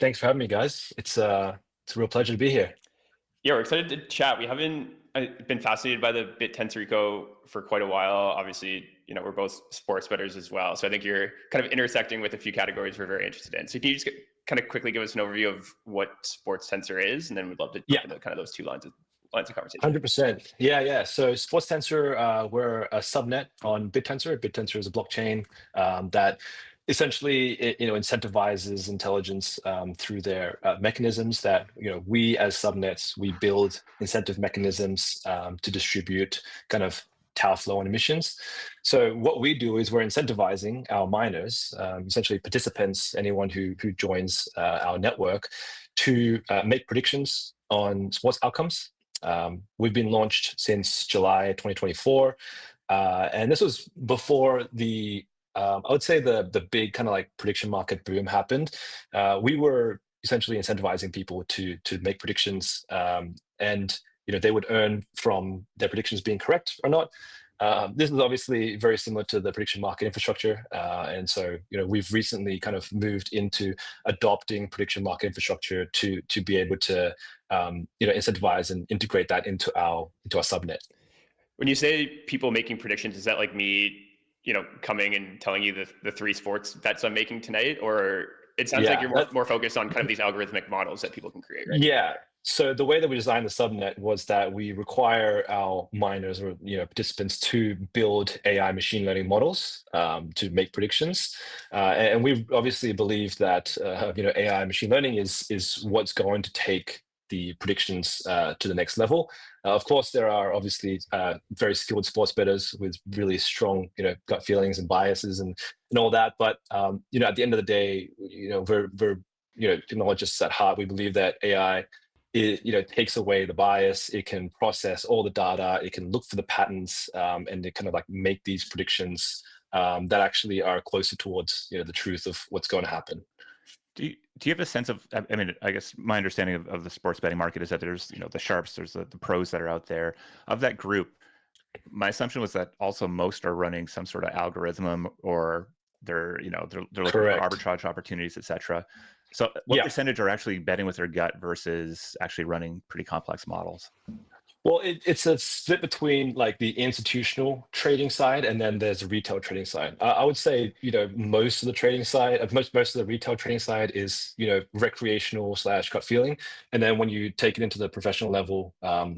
Thanks for having me, guys. It's a real pleasure to be here. Yeah, we're excited to chat. We haven't been fascinated by the BitTensor eco for quite a while. Obviously, we're both sports bettors as well. So I think you're kind of intersecting with a few categories we're very interested in. So can you just kind of quickly give us an overview of what Sportstensor is, and then we'd love to Yeah, jump into kind of those two lines of conversation. 100%. Yeah. So Sportstensor, we're a subnet on BitTensor. BitTensor is a blockchain that essentially incentivizes intelligence through their mechanisms that we as subnets we build incentive mechanisms to distribute kind of tau flow and emissions. So what we do is we're incentivizing our miners, essentially participants, anyone who joins our network, to make predictions on sports outcomes. We've been launched since July 2024, and this was before I would say the big kind of like prediction market boom happened. We were essentially incentivizing people to make predictions, and they would earn from their predictions being correct or not. This is obviously very similar to the prediction market infrastructure, and so we've recently kind of moved into adopting prediction market infrastructure to be able to incentivize and integrate that into our subnet. When you say people making predictions, is that like me, coming and telling you the three sports bets I'm making tonight, or it sounds like Yeah, you're more focused on kind of these algorithmic models that people can create, right? yeah. So the way that we designed the subnet was that we require our miners or participants to build AI machine learning models to make predictions, and we obviously believe that AI machine learning is what's going to take the predictions to the next level. Of course, there are obviously very skilled sports bettors with really strong gut feelings and biases and all that, but at the end of the day, we're technologists at heart. We believe that AI takes away the bias. It can process all the data. It can look for the patterns, and it kind of like make these predictions that actually are closer towards the truth of what's going to happen. Do you have a sense of, I mean, I guess my understanding of the sports betting market is that there's, the sharps, there's the pros that are out there. Of that group, my assumption was that also most are running some sort of algorithm, or they're looking for Correct. arbitrage opportunities, etc. So what Yeah. percentage are actually betting with their gut versus actually running pretty complex models? Well, it's a split between like the institutional trading side and then there's the retail trading side. I would say, most of the trading side, most of the retail trading side is, recreational slash gut feeling. And then when you take it into the professional level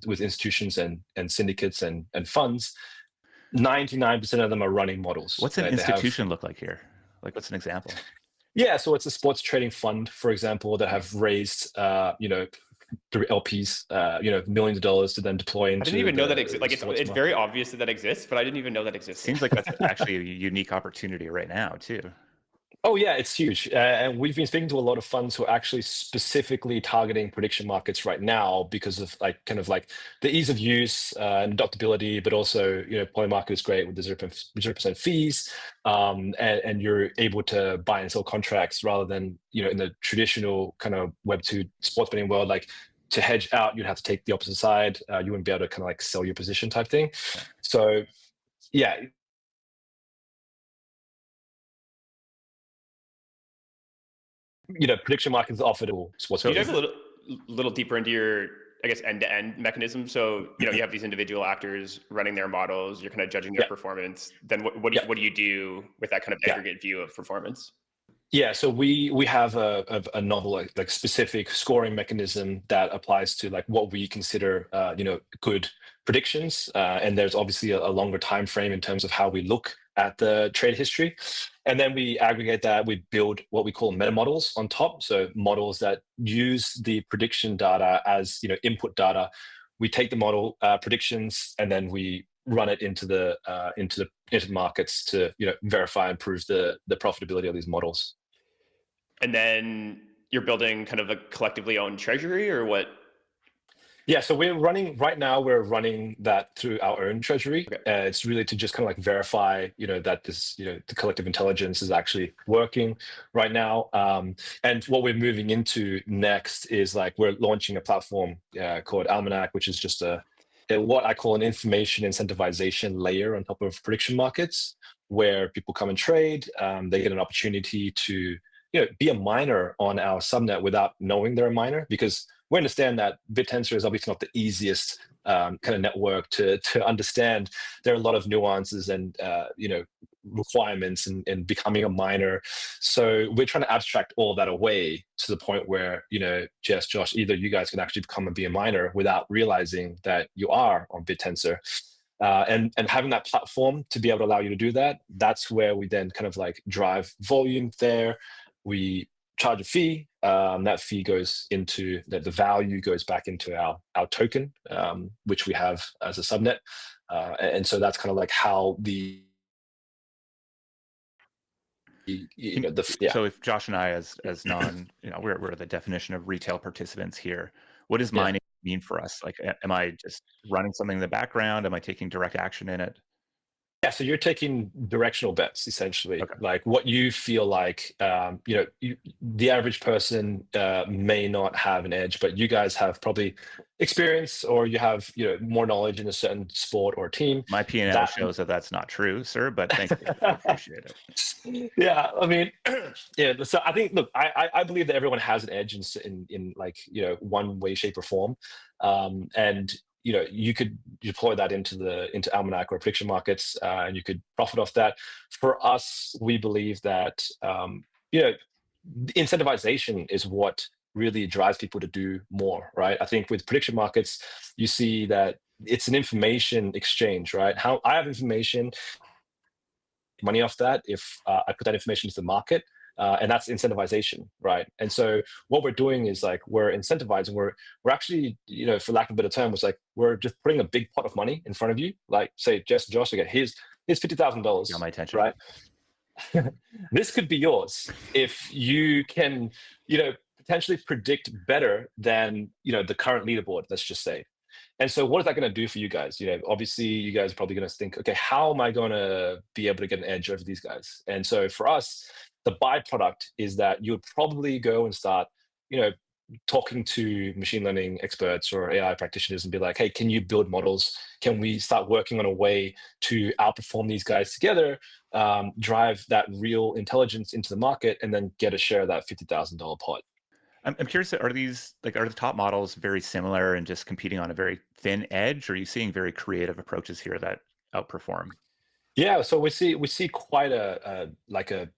with institutions and syndicates and funds, 99% of them are running models. What's an They have. institution look like here? Like, what's an example? Yeah, so it's a sports trading fund, for example, that have raised, through LPs, millions of dollars to then deploy I didn't into even know that the exists. Like sports it's very market. obvious that exists, but I didn't even know that existed. Seems like that's actually a unique opportunity right now too. Oh yeah, it's huge, and we've been speaking to a lot of funds who are actually specifically targeting prediction markets right now because of like kind of like the ease of use and adaptability, but also Play Market is great with the 0% fees, and you're able to buy and sell contracts rather than in the traditional kind of Web2 sports betting world, like to hedge out you'd have to take the opposite side. You wouldn't be able to kind of like sell your position type thing. Yeah. So yeah. Prediction markets offered all sports Can you betting. dive a little deeper into your, I guess, end-to-end mechanism? So, you have these individual actors running their models, you're kind of judging their Yeah. performance. Then what do you do with that kind of Yeah. aggregate view of performance? Yeah, so we have a novel like specific scoring mechanism that applies to like what we consider good predictions, and there's obviously a longer time frame in terms of how we look at the trade history, and then we aggregate that. We build what we call meta models on top, so models that use the prediction data as input data. We take the model predictions and then we run it into the markets to verify and prove the profitability of these models. And then you're building kind of a collectively owned treasury, or what? Yeah, so right now we're running that through our own treasury. Okay. It's really to just kind of like verify, that this, the collective intelligence is actually working right now. And what we're moving into next is like we're launching a platform called Almanac, which is just what I call an information incentivization layer on top of prediction markets, where people come and trade. They get an opportunity to be a miner on our subnet without knowing they're a miner, because we understand that BitTensor is obviously not the easiest kind of network to understand. There are a lot of nuances and requirements in becoming a miner. So we're trying to abstract all that away to the point where, Jess, Josh, either you guys can actually become and be a miner without realizing that you are on BitTensor. And having that platform to be able to allow you to do that, that's where we then kind of like drive volume there. We charge a fee. That fee goes into the value goes back into our token, which we have as a subnet. And so that's kind of like how So if Josh and I, as non, we're the definition of retail participants here. What does mining mean for us? Like, am I just running something in the background? Am I taking direct action in it? Yeah, so you're taking directional bets, essentially. Okay. Like what you feel like, the average person may not have an edge, but you guys have probably experience, or you have more knowledge in a certain sport or team. My P&L shows that that's not true, sir, but thank you. I appreciate it. Yeah, I mean, yeah. So I think, look, I believe that everyone has an edge in like one way, shape, or form, and you could deploy that into Almanac or prediction markets, and you could profit off that. For us, we believe that incentivization is what really drives people to do more, right? I think with prediction markets, you see that it's an information exchange, right? How I have information, money off that if I put that information into the market. And that's incentivization, right? And so what we're doing is like we're incentivizing. We're actually, for lack of a better term, was like we're just putting a big pot of money in front of you. Like say, Jess, Josh, again, here's $50,000. Got my attention, right? This could be yours if you can, potentially predict better than the current leaderboard. Let's just say. And so what is that going to do for you guys? Obviously you guys are probably going to think, okay, how am I going to be able to get an edge over these guys? And so for us, the byproduct is that you would probably go and start, talking to machine learning experts or AI practitioners and be like, hey, can you build models? Can we start working on a way to outperform these guys together, drive that real intelligence into the market, and then get a share of that $50,000 pot? I'm curious, are the top models very similar and just competing on a very thin edge, or are you seeing very creative approaches here that outperform? Yeah, so we see quite a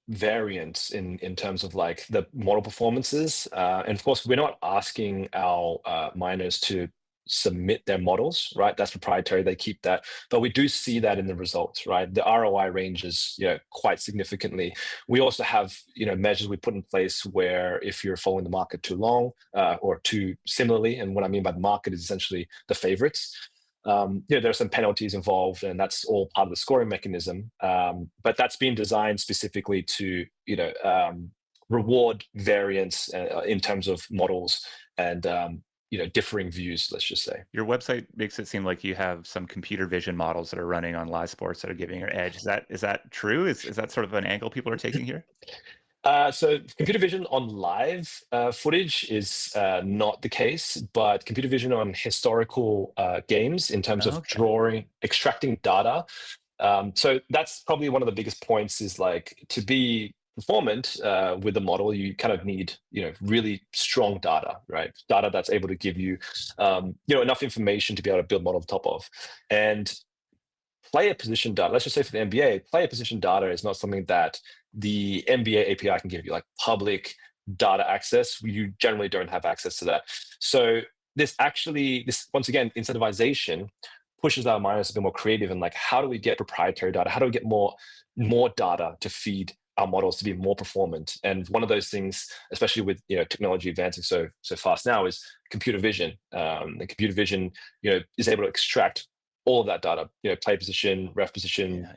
variance in terms of like the model performances, and of course we're not asking our miners to submit their models, right? That's proprietary; they keep that. But we do see that in the results, right? The ROI ranges, quite significantly. We also have measures we put in place where if you're following the market too long or too similarly, and what I mean by the market is essentially the favorites. There are some penalties involved, and that's all part of the scoring mechanism. But that's been designed specifically to, reward variance in terms of models and, differing views, let's just say. Your website makes it seem like you have some computer vision models that are running on live sports that are giving you an edge. Is that true? Is that sort of an angle people are taking here? So computer vision on live footage is not the case, but computer vision on historical games in terms of extracting data. So that's probably one of the biggest points is like to be performant with the model, you kind of need, really strong data, right? Data that's able to give you, enough information to be able to build model on top of. And player position data, let's just say for the NBA, player position data is not something that the NBA API can give you, like public data access. You generally don't have access to that. So this once again, incentivization pushes our miners to be more creative and like, how do we get proprietary data? How do we get more data to feed our models to be more performant? And one of those things, especially with technology advancing so fast now, is computer vision. And computer vision, is able to extract all of that data, play position, ref position,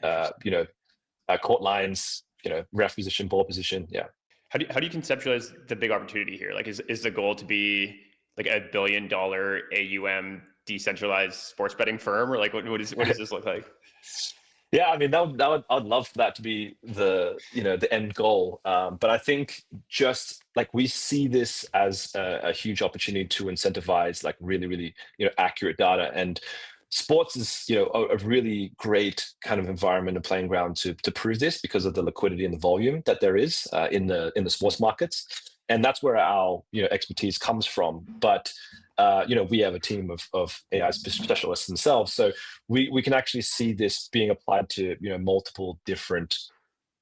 court lines, ref position, ball position. Yeah. How do you conceptualize the big opportunity here? Like, is the goal to be like $1 billion AUM decentralized sports betting firm, or like what does this look like? Yeah, I mean, I'd love for that to be the end goal. But I think just like we see this as a huge opportunity to incentivize like really, really accurate data. And sports is, you know, a really great kind of environment and playing ground to prove this because of the liquidity and the volume that there is in the sports markets, and that's where our, you know, expertise comes from. But you know, we have a team of AI specialists themselves, so we can actually see this being applied to, you know, multiple different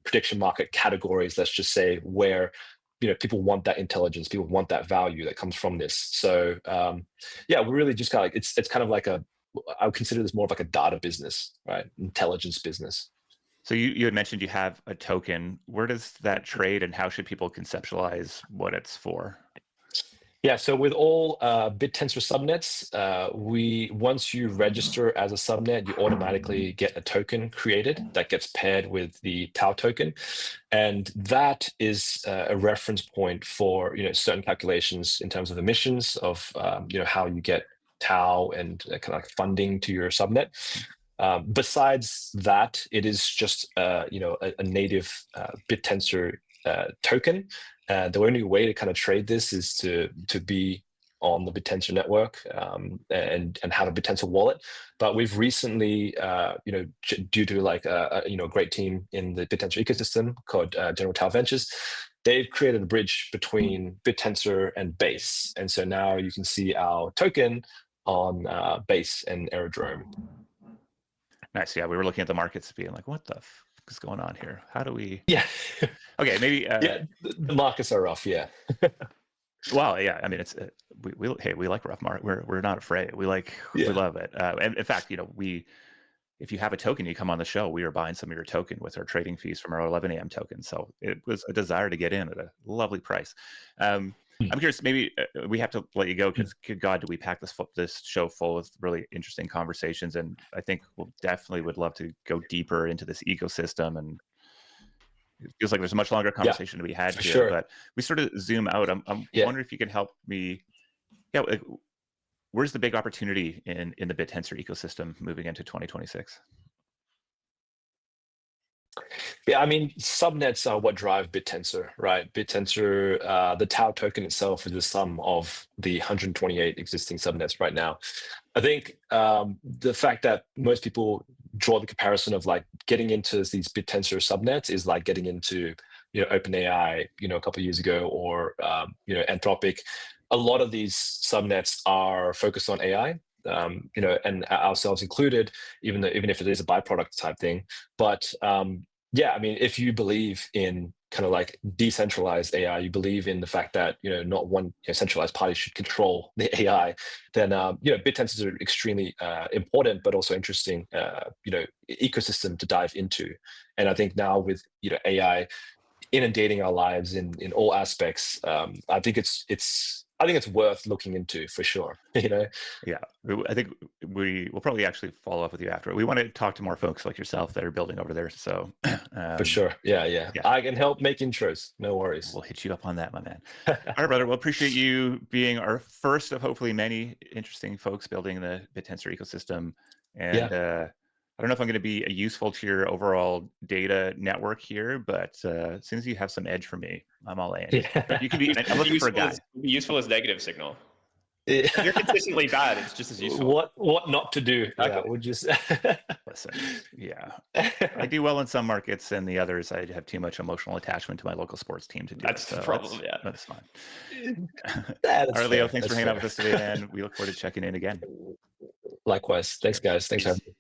prediction market categories. Let's just say where, you know, people want that intelligence, people want that value that comes from this. So yeah, we're really just kind of like, it's kind of like I would consider this more of like a data business, right? Intelligence business. So you had mentioned you have a token. Where does that trade, and how should people conceptualize what it's for? Yeah, so with all BitTensor subnets, once you register as a subnet, you automatically get a token created that gets paired with the Tau token, and that is a reference point for, you know, certain calculations in terms of emissions of you know, how you get Tau and kind of like funding to your subnet. Besides that, it is just you know, a native BitTensor token. The only way to kind of trade this is to be on the BitTensor network and have a BitTensor wallet. But we've recently, you know, due to like you know, a great team in the BitTensor ecosystem called General Tau Ventures, they've created a bridge between BitTensor and Base, and so now you can see our token on Base and Aerodrome. Nice. Yeah, we were looking at the markets being like, what the f is going on here? How do we? Yeah. Okay, maybe. Yeah, the markets are rough. Yeah. Well, yeah. I mean, it's we like rough market. We're not afraid. We love it. And in fact, you know, if you have a token, you come on the show. We are buying some of your token with our trading fees from our 11 a.m. token. So it was a desire to get in at a lovely price. I'm curious, maybe we have to let you go because, good God, do we pack this show full with really interesting conversations? And I think we'll definitely would love to go deeper into this ecosystem. And it feels like there's a much longer conversation to be had here. Sure. But we sort of zoom out. I'm wondering if you can help me. Yeah, like, where's the big opportunity in the BitTensor ecosystem moving into 2026? Yeah, I mean, subnets are what drive BitTensor, right? BitTensor, the Tau token itself is the sum of the 128 existing subnets right now. I think the fact that most people draw the comparison of like getting into these BitTensor subnets is like getting into, you know, OpenAI, you know, a couple of years ago, or you know, Anthropic. A lot of these subnets are focused on AI. You know, and ourselves included, even if it is a byproduct type thing. But yeah, I mean, if you believe in kind of like decentralized AI, you believe in the fact that, you know, not one, you know, centralized party should control the AI, then you know, BitTensors are extremely important, but also interesting, you know, ecosystem to dive into. And I think now with, you know, AI inundating our lives in all aspects, I think it's worth looking into for sure. You know. Yeah, I think we will probably actually follow up with you after. We want to talk to more folks like yourself that are building over there. So for sure, yeah, I can help make intros. No worries. We'll hit you up on that, my man. All right, brother. We'll appreciate you being our first of hopefully many interesting folks building the BitTensor ecosystem. And I don't know if I'm going to be useful to your overall data network here, but as soon as you have some edge for me, I'm all in. Yeah. You can be. I'm looking for a guy. Useful as negative signal. Yeah. If you're consistently bad, it's just as useful. What not to do? Okay. Yeah, we'll just listen. Yeah, I do well in some markets, and the others I have too much emotional attachment to my local sports team to do. That's the problem. Yeah, that's fine. That's all right, Leo. Thanks that's for hanging fair. out with us today, man. We look forward to checking in again. Likewise. Thanks, guys. Thanks for having me.